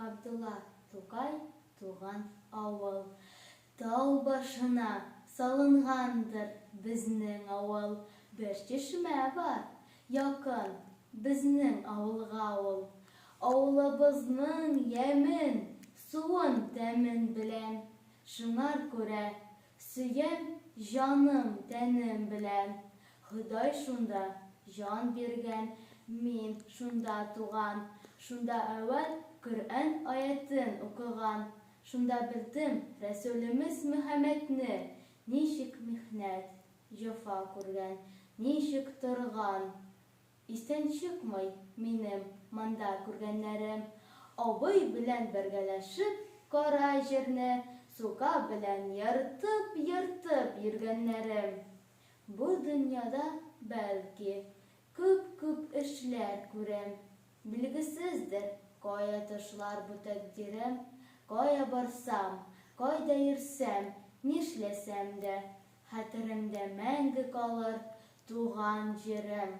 Абдулла Тукай туган авыл. Тау башына салынгандыр безнең авыл. Бер чишмә бар, якын безнең авылга ул. Авылыбызның ямен, суын тәмен белән. Шуңар күрә сөям җаным тәнем белән. Ходай шунда җан биргән, мин шунда туган. Шунда әүвәл Коръән аятен укыган. Шунда белдем Рәсүлебез Мөхәммәдне, ничек михнәт, җәфа күргән, ничек торган. Истән чыкмый минем монда күргәннәрем. Абый белән бергәләшеп кара җирне, сука белән ертып йөргәннәрем. Бу дөньяда, бәлки, күп эшләр күрәм. Билгесездер, кая ташлар бу тәкъдирем. Кая барсам, кайда йөрсәм, нишләсәм дә, хәтеремдә мәңге калыр туган җирем.